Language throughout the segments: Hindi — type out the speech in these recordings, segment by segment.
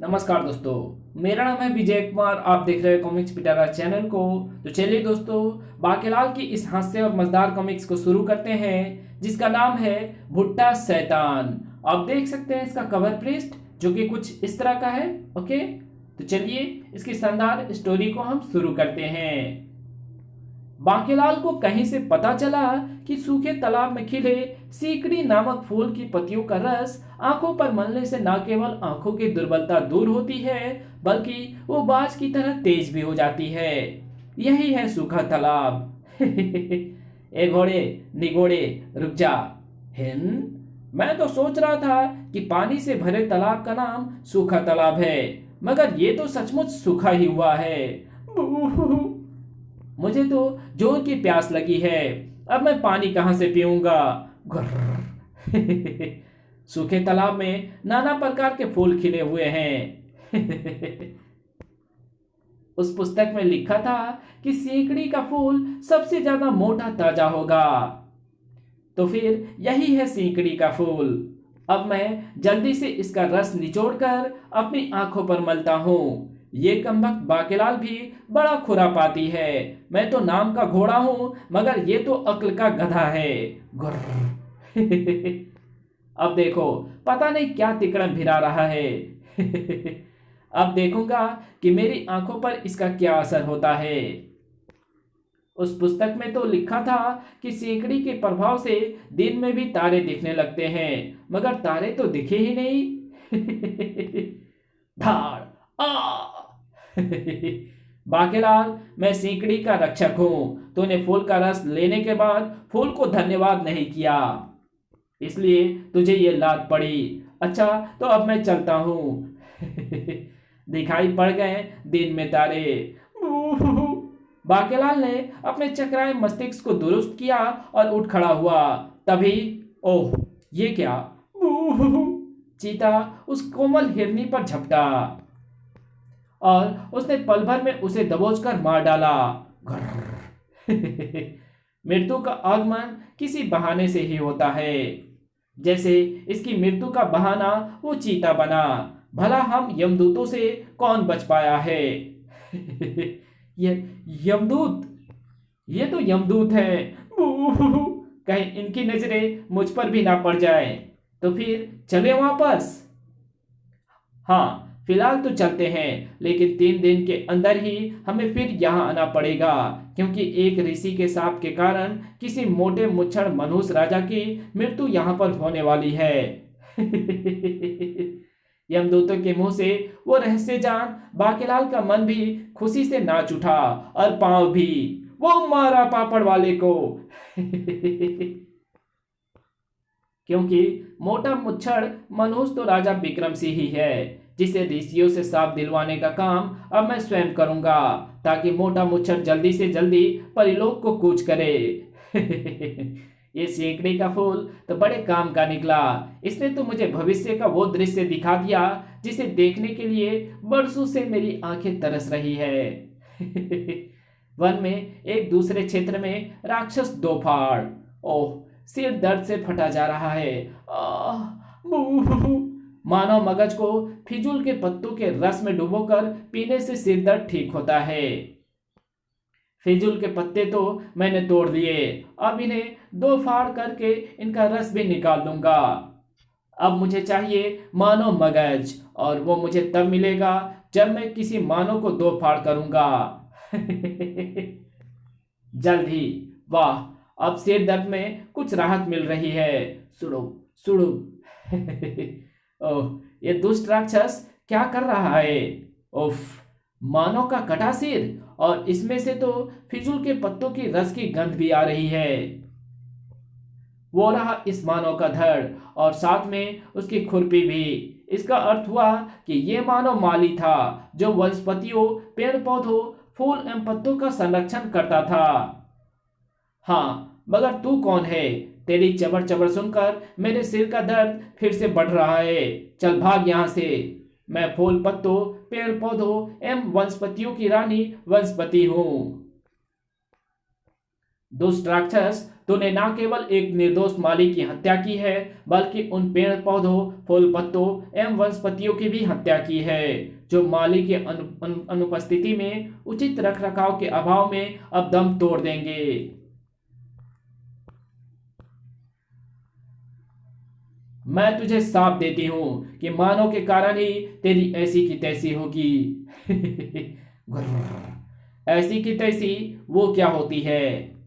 नमस्कार दोस्तों, मेरा नाम है विजय कुमार। आप देख रहे हैं कॉमिक्स पिटारा चैनल को। तो चलिए दोस्तों, बाकेलाल की इस हास्य और मजेदार कॉमिक्स को शुरू करते हैं, जिसका नाम है भुट्टा शैतान। आप देख सकते हैं इसका कवर पृष्ठ, जो कि कुछ इस तरह का है। ओके, तो चलिए इसकी शानदार स्टोरी को हम शुरू करते हैं। बांकेलाल को कहीं से पता चला कि सूखे तालाब में खिले सीकड़ी नामक फूल की पत्तियों का रस आंखों पर मलने से न केवल आंखों की दुर्बलता दूर होती है, बल्कि वो बाज की तरह तेज भी हो जाती है। यही है सूखा तालाब। ए घोड़े निगोड़े, रुक जा। मैं तो सोच रहा था कि पानी से भरे तालाब का नाम सूखा तालाब है, मगर ये तो सचमुच सूखा ही हुआ है। मुझे तो जोर की प्यास लगी है। अब मैं पानी कहां से पीऊंगा? घुर्र। सूखे तालाब में नाना प्रकार के फूल खिले हुए हैं। उस पुस्तक में लिखा था कि सीकड़ी का फूल सबसे ज्यादा मोटा ताजा होगा। तो फिर यही है सीकड़ी का फूल। अब मैं जल्दी से इसका रस निचोड़कर अपनी आंखों पर मलता हूँ। ये कमबख्त बाकेलाल भी बड़ा खुरापाती है। मैं तो नाम का घोड़ा हूं, मगर ये तो अक्ल का गधा है। गुर्र। अब देखो, पता नहीं क्या तिकड़म भिरा रहा है। अब देखूंगा कि मेरी आंखों पर इसका क्या असर होता है। उस पुस्तक में तो लिखा था कि सीकड़ी के प्रभाव से दिन में भी तारे दिखने लगते हैं, मगर तारे तो दिखे ही नहीं। धाड़ आ। बाकेलाल, मैं सीकड़ी का रक्षक हूं। तूने फूल का रस लेने के बाद फूल को धन्यवाद नहीं किया, इसलिए तुझे ये लात पड़ी। अच्छा, तो अब मैं चलता हूं। दिखाई पड़ गए दिन में तारे। बाकेलाल ने अपने चकराए मस्तिष्क को दुरुस्त किया और उठ खड़ा हुआ। तभी ओह, ये क्या! चीता उस कोमल हिरनी पर झपटा और उसने पल भर में उसे दबोचकर मार डाला। मृत्यु का आगमन किसी बहाने से ही होता है। जैसे इसकी मृत्यु का बहाना वो चीता बना। भला हम यमदूतों से कौन बच पाया है? ये यमदूत, ये तो यमदूत है। कहीं इनकी नजरें मुझ पर भी ना पड़ जाए। तो फिर चले वापस। हाँ, फिलहाल तो चलते हैं, लेकिन 3 दिन के अंदर ही हमें फिर यहाँ आना पड़ेगा, क्योंकि एक ऋषि के शाप के कारण किसी मोटे मुच्छड़ मनहूस राजा की मृत्यु यहाँ पर होने वाली है। यमदूतों के मुंह से वो रहस्य जान बाकेलाल का मन भी खुशी से नाच उठा, और पांव भी। वो मारा पापड़ वाले को। क्योंकि मोटा मुच्छड़ मनहूस तो राजा विक्रम सिंह ही है, जिसे ऋषियों से साफ दिलवाने का काम अब मैं स्वयं करूंगा, ताकि मोटा मुच्छड़ जल्दी से जल्दी परिलोक को कूच करे। ये सीकड़ी का फूल तो बड़े काम का निकला। इसने तो मुझे भविष्य का वो दृश्य दिखा दिया जिसे देखने के लिए बरसों से मेरी आंखें तरस रही है। वन में एक दूसरे क्षेत्र में राक्षस दो फाड़। ओह, सिर दर्द से फटा जा रहा है। आह, मानव मगज को फिजूल के पत्तों के रस में डुबोकर पीने से सिर दर्द ठीक होता है। फिजूल के पत्ते तो मैंने तोड़ दिए, अब इन्हें 2 फाड़ करके इनका रस भी निकाल दूंगा। अब मुझे चाहिए मानव मगज, और वो मुझे तब मिलेगा जब मैं किसी मानव को 2 फाड़ करूंगा। जल्द ही। वाह, अब सिर दर्द में कुछ राहत मिल रही है। सुड़ो सुड़ो। ओह, ये दुष्ट राक्षस क्या कर रहा है? उफ, मानव का कटा सिर, और इसमें से तो फिजूल के पत्तों की रस की गंध भी आ रही है। वो रहा इस मानव का धड़, और साथ में उसकी खुरपी भी। इसका अर्थ हुआ कि ये मानव माली था, जो वनस्पतियों, पेड़ पौधों, फूल एवं पत्तों का संरक्षण करता था। हाँ, मगर तू कौन है? तेरी चबर चबर सुनकर मेरे सिर का दर्द फिर से बढ़ रहा है। चल भाग यहां से। मैं फूल पत्तों, पेड़ पौधों एवं वनस्पतियों की रानी वनस्पति हूं। दुष्ट राक्षस, तूने न केवल एक निर्दोष माली की हत्या की है, बल्कि उन पेड़ पौधों, फूल पत्तों एवं वनस्पतियों की भी हत्या की है, जो माली के अनुपस्थिति में, उचित रखरखाव के अभाव में अब दम तोड़ देंगे। मैं तुझे साफ देती हूं कि मानव के कारण ही तेरी ऐसी की तैसी होगी। गुर्र। ऐसी की तैसी वो क्या होती है?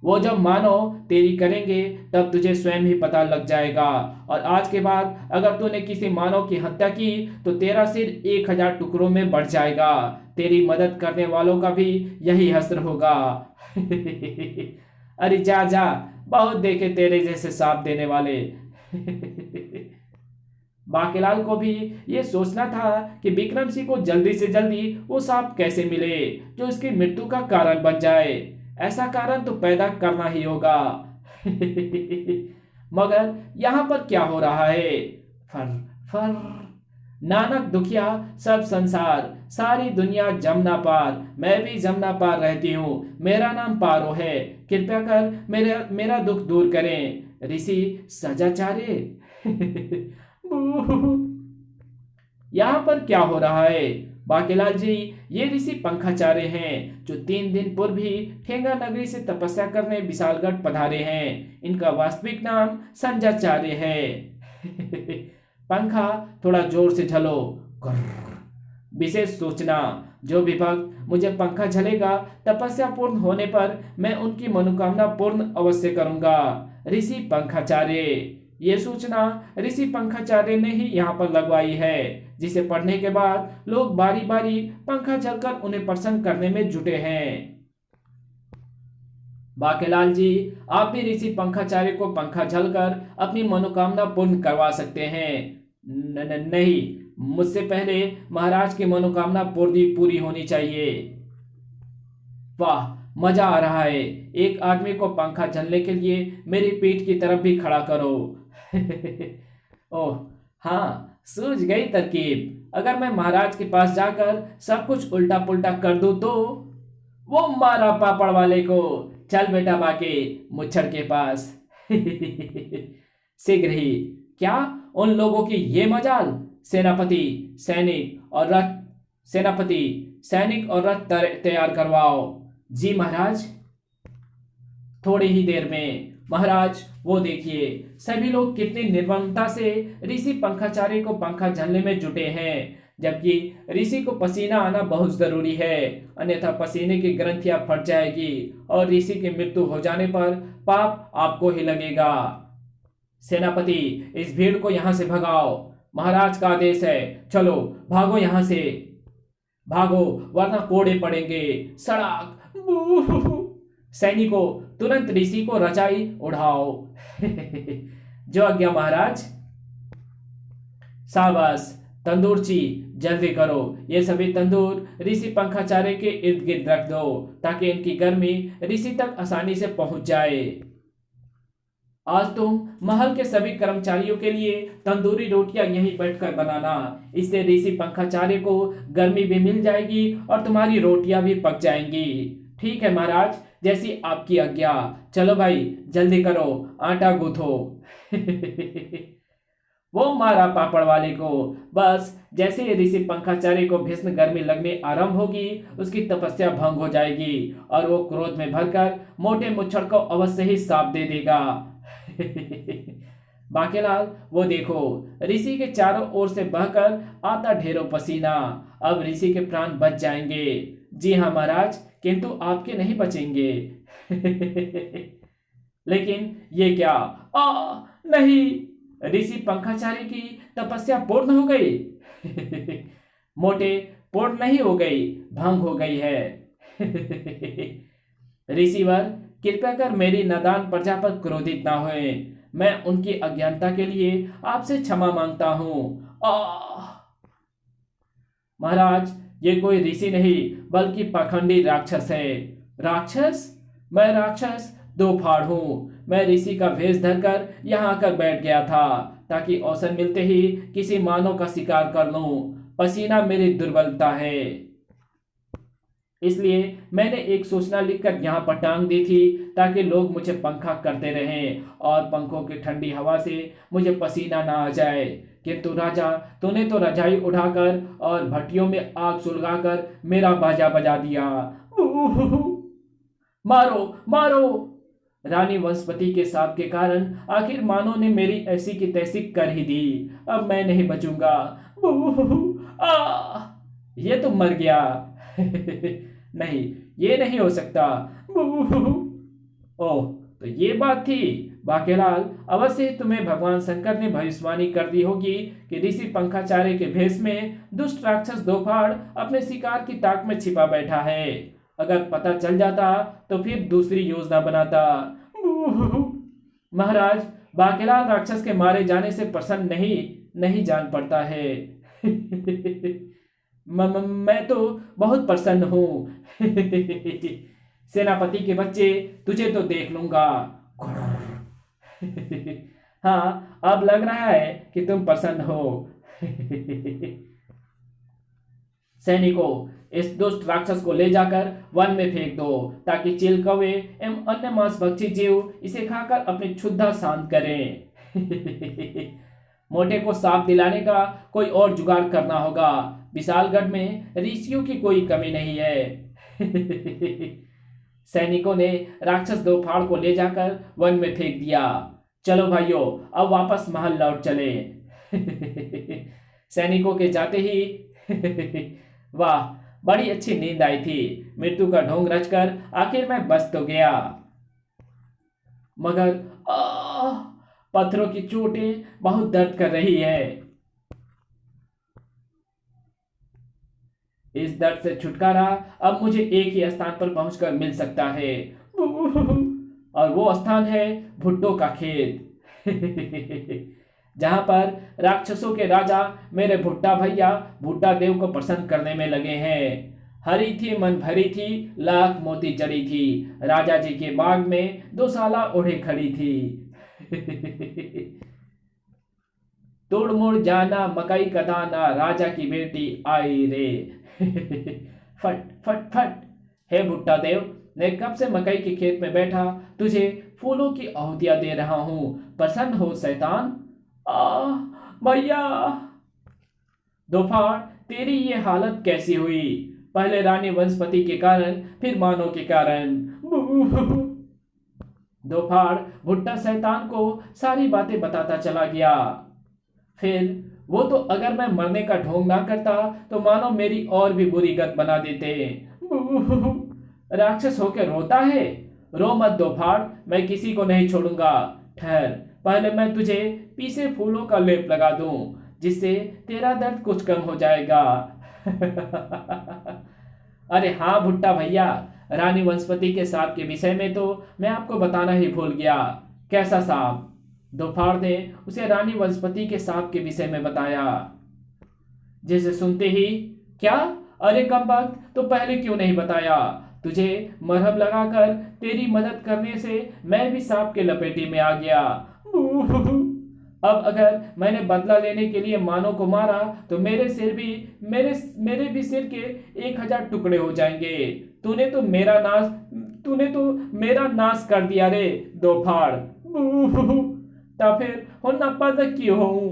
वो जब मानो तेरी करेंगे तब तुझे स्वयं ही पता लग जाएगा। और आज के बाद अगर तूने किसी मानव की हत्या की तो तेरा सिर 1000 टुकड़ों में बढ़ जाएगा। तेरी मदद करने वालों का भी यही हश्र होगा। अरे जा जा, बहुत देखे तेरे जैसे साथ देने वाले। बाकीलाल को भी ये सोचना था कि विक्रम सिंह को जल्दी से जल्दी वो सांप कैसे मिले जो उसकी मृत्यु का कारण बन जाए। ऐसा कारण तो पैदा करना ही होगा। मगर यहाँ पर क्या हो रहा है? फर फर, नानक दुखिया सब संसार, सारी दुनिया जमुना पार, मैं भी जमुना पार रहती हूँ, मेरा नाम पारो है, कृपया कर मेरा मेरा दुख दूर करें। ऋषि सजाचार्य। यहाँ पर क्या हो रहा है? बाकीलाल जी, ये ऋषि पंखाचार्य हैं जो 3 दिन पूर्व ही ठेंगा नगरी से तपस्या करने विशालगढ़ पधारे हैं। इनका वास्तविक नाम संजाचार्य है। पंखा, थोड़ा जोर से झलो। विशेष सूचना, जो भी भक्त मुझे पंखा झलेगा, तपस्या पूर्ण होने पर मैं उनकी मनोकामना पूर्ण अवश्य करूंगा। ऋषि पंखाचार्य। ये सूचना ऋषि पंखाचार्य ने ही यहाँ पर लगवाई है, जिसे पढ़ने के बाद लोग बारी बारी पंखा झलकर उन्हें प्रसन्न करने में जुटे हैं। बाकीलाल जी, आप भी ऋषि पंखाचार्य को पंखा झलकर अपनी मनोकामना पूर्ण करवा सकते हैं। नहीं, मुझसे पहले महाराज की मनोकामना पूरी होनी चाहिए। वाह, मजा आ रहा है। एक आदमी को पंखा झलने के लिए मेरी पीठ की तरफ भी खड़ा करो। ओह हाँ, सूझ गई तरकीब। अगर मैं महाराज के पास जाकर सब कुछ उल्टा पुल्टा कर दूं तो? वो मारा पापड़ वाले को। चल बेटा बाके, मुच्छर के पास। शीघ्र ही। क्या उन लोगों की ये मजाल? सेनापति सैनिक और रथ तैयार करवाओ। जी महाराज। थोड़ी ही देर में। महाराज, वो देखिए, सभी लोग कितनी निर्ममता से ऋषि पंखाचार्य को पंखा झलने में जुटे हैं, जबकि ऋषि को पसीना आना बहुत जरूरी है, अन्यथा पसीने की ग्रंथियां फट जाएगी और ऋषि की मृत्यु हो जाने पर पाप आपको ही लगेगा। सेनापति, इस भीड़ को यहां से भगाओ। महाराज का आदेश है। चलो भागो यहां से, भागो, वरना कोड़े पड़ेंगे। सड़क। सैनिकों, तुरंत ऋषि को रजाई उड़ाओ। जो आज्ञा महाराज। शाबाश। तंदूरची, जल्दी करो। ये सभी तंदूर ऋषि पंखाचार्य के इर्द गिर्द रख दो, ताकि इनकी गर्मी ऋषि तक आसानी से पहुंच जाए। आज तुम महल के सभी कर्मचारियों के लिए तंदूरी रोटियां यहीं बैठकर बनाना। इससे ऋषि पंखाचार्य को गर्मी भी मिल जाएगी और तुम्हारी रोटियां भी पक जाएंगी। ठीक है महाराज, जैसी आपकी आज्ञा। चलो भाई, जल्दी करो, आटा गूंथो। वो मारा पापड़ वाले को। बस जैसे ही ऋषि पंखाचार्य को भीषण गर्मी लगने आरंभ होगी, उसकी तपस्या भंग हो जाएगी और वो क्रोध में भरकर मोटे मुच्छड़ को अवश्य ही साफ दे देगा। बाकीलाल, वो देखो, ऋषि के चारों ओर से बहकर आता ढेरों पसीना। अब ऋषि के प्राण बच जाएंगे। जी हाँ महाराज, किंतु आपके नहीं बचेंगे। लेकिन ये क्या? नहीं, ऋषि पंखाचार्य की तपस्या पूर्ण हो गई। मोटे, पूर्ण नहीं हो गई, भंग हो गई है। ऋषिवर, कृपया कर मेरी नादान प्रजा पर क्रोधित ना होए। मैं उनकी अज्ञानता के लिए आपसे क्षमा मांगता हूं। महाराज, ये कोई ऋषि नहीं बल्कि पाखंडी राक्षस है। राक्षस? मैं राक्षस दो फाड़ हूं। मैं ऋषि का भेष धरकर यहाँ आकर बैठ गया था, ताकि अवसर मिलते ही किसी मानव का शिकार कर लूं। पसीना मेरी दुर्बलता है। इसलिए मैंने एक सूचना लिखकर यहाँ पर टांग दी थी ताकि लोग मुझे पंखा करते रहें और पंखों की ठंडी हवा से मुझे पसीना ना आ जाए। किंतु राजा, तूने तो रजाई उठाकर और भट्टियों में आग सुलगाकर मेरा बाजा बजा दिया। मारो मारो। रानी वनस्पति के सांप के कारण आखिर मानो ने मेरी ऐसी की तैसी कर ही दी। अब मैं नहीं बचूंगा। आ ये तो मर गया। नहीं, ये नहीं हो सकता। ओह, तो ये बात थी। बाकेलाल, अवश्य ही तुम्हें भगवान शंकर ने भविष्यवाणी कर दी होगी कि ऋषि पंखाचार्य के भेष में दुष्ट राक्षस दोफाड़ अपने शिकार की ताक में छिपा बैठा है। अगर पता चल जाता तो फिर दूसरी योजना बनाता। महाराज, बाकेलाल राक्षस के मारे जाने से प्रसन्न नहीं जान पड़ता है। मैं तो बहुत प्रसन्न हूं। सेनापति के बच्चे, तुझे तो देख लूंगा। हाँ, अब लग रहा है कि तुम प्रसन्न हो। सैनिकों, इस दुष्ट राक्षस को ले जाकर वन में फेंक दो ताकि चील कौवे एवं अन्य मांसभक्षी जीव इसे खाकर अपनी क्षुधा शांत करें। मोटे को साफ दिलाने का कोई और जुगाड़ करना होगा। विशालगढ़ में ऋषियों की कोई कमी नहीं है। सैनिकों ने राक्षस दोफाड़ को ले जाकर वन में फेंक दिया। चलो भाइयों, अब वापस महल लौट चले। सैनिकों के जाते ही वाह, बड़ी अच्छी नींद आई थी। मृत्यु का ढोंग रचकर आखिर मैं बच तो गया, मगर पत्थरों की चोटें बहुत दर्द कर रही है। इस दर्द से छुटकारा अब मुझे एक ही स्थान पर पहुंचकर मिल सकता है, और वो स्थान है भुट्टो का खेत। जहां पर राक्षसों के राजा मेरे भुट्टा भैया भुट्टा देव को प्रसन्न करने में लगे हैं। हरी थी मन भरी थी, लाख मोती जड़ी थी, राजा जी के बाग में दोसाला ओढ़े खड़ी थी। तोड़ मोड़ जाना मकई का दाना, राजा की बेटी आई रे। फट फट फट। हे भुट्टा देव, मैं कब से मकई के खेत में बैठा तुझे फूलों की आहुतियां दे रहा हूं, प्रसन्न हो शैतान। भैया। दोफाड़, तेरी ये हालत कैसी हुई? पहले रानी वनस्पति के कारण, फिर मानव के कारण। दोफाड़ भुट्टा शैतान को सारी बातें बताता चला गया। फिर वो तो अगर मैं मरने का ढोंग ना करता तो मानो मेरी और भी बुरी गत बना देते। राक्षस होकर रोता है? रो मत दोफाड़, मैं किसी को नहीं छोड़ूंगा। ठहर, पहले मैं तुझे पीसे फूलों का लेप लगा दूं, जिससे तेरा दर्द कुछ कम हो जाएगा। अरे हाँ भुट्टा भैया, रानी वनस्पति के सांप के विषय में तो मैं आपको बताना ही भूल गया। कैसा सांप? दोफाड़ ने उसे रानी वनस्पति के सांप के विषय में बताया, जिसे सुनते ही, क्या? अरे कमबख्त, तो पहले क्यों नहीं बताया? तुझे मरहम लगाकर तेरी मदद करने से मैं भी सांप के लपेटे में आ गया। अब अगर मैंने बदला लेने के लिए मानो को मारा तो मेरे भी सिर के 1000 टुकड़े हो जाएंगे। तूने तो मेरा नाश कर दिया रे दोफाड़। तो फिर होना पद क्यों हूं?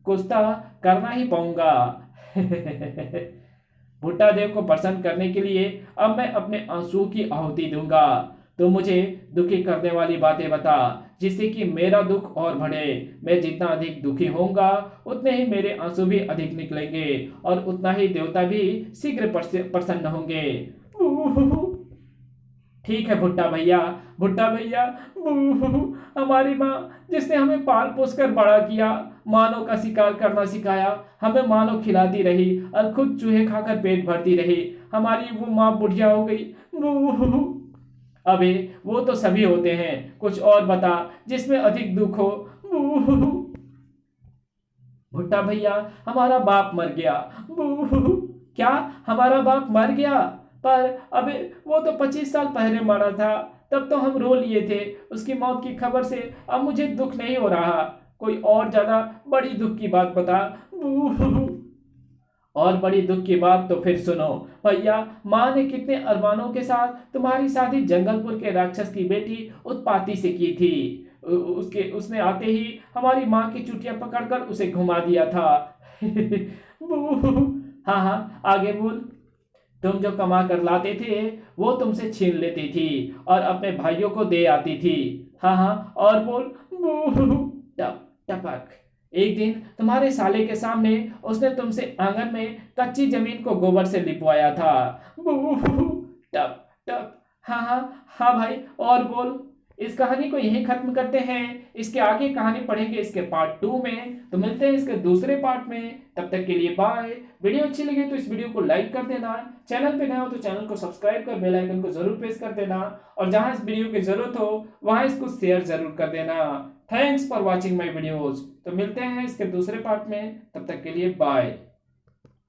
कुछ तो करना ही पाऊंगा। भुट्टा देव को प्रसन्न करने के लिए अब मैं अपने आंसू की आहुति दूंगा। तो मुझे दुखी करने वाली बातें बता, जिससे कि मेरा दुख और बढ़े। मैं जितना अधिक दुखी होऊंगा उतने ही मेरे आंसू भी अधिक निकलेंगे, और उतना ही देवता भी शीघ्र प्रसन्न होंगे। ठीक है भुट्टा भैया, हमारी माँ जिसने हमें पाल पोस कर बड़ा किया, मानव का शिकार करना सिखाया, हमें मानव खिलाती रही और खुद चूहे खाकर पेट भरती रही, हमारी वो माँ बुढ़िया हो गई। अबे वो तो सभी होते हैं, कुछ और बता जिसमें अधिक दुख हो। भुट्टा भैया, हमारा बाप मर गया। क्या? हमारा बाप मर गया? पर अबे वो तो 25 साल पहले मरा था, तब तो हम रो लिए थे। उसकी मौत की खबर से अब मुझे दुख नहीं हो रहा। कोई और ज्यादा बड़ी दुख की बात बता। और बड़ी दुख की बात तो फिर सुनो भैया, माँ ने कितने अरमानों के साथ तुम्हारी शादी जंगलपुर के राक्षस की बेटी उत्पाती से की थी। उसने आते ही हमारी माँ की चुटिया पकड़कर उसे घुमा दिया था। बू। हाँ हाँ, आगे बोल। तुम जो कमा कर लाते थे वो तुमसे छीन लेती थी और अपने भाइयों को दे आती थी। हाँ हाँ, और बोल। बू। टप टपक। एक दिन तुम्हारे साले के सामने उसने तुमसे आंगन में कच्ची जमीन को गोबर से लिपवाया था। बू। टप टप। हाँ हाँ हाँ भाई, और बोल। इस कहानी को यहीं खत्म करते हैं। इसके आगे कहानी पढ़ेंगे इसके पार्ट 2 में। तो मिलते हैं इसके दूसरे पार्ट में, तब तक के लिए बाय। वीडियो अच्छी लगे तो इस वीडियो को लाइक कर देना, चैनल पे नए हो तो चैनल को सब्सक्राइब कर बेल आइकन को जरूर प्रेस कर देना, और जहां इस वीडियो की जरूरत हो वहां इसको शेयर जरूर कर देना। Thanks for watching my videos. तो मिलते हैं इसके दूसरे पार्ट में, तब तक के लिए बाय।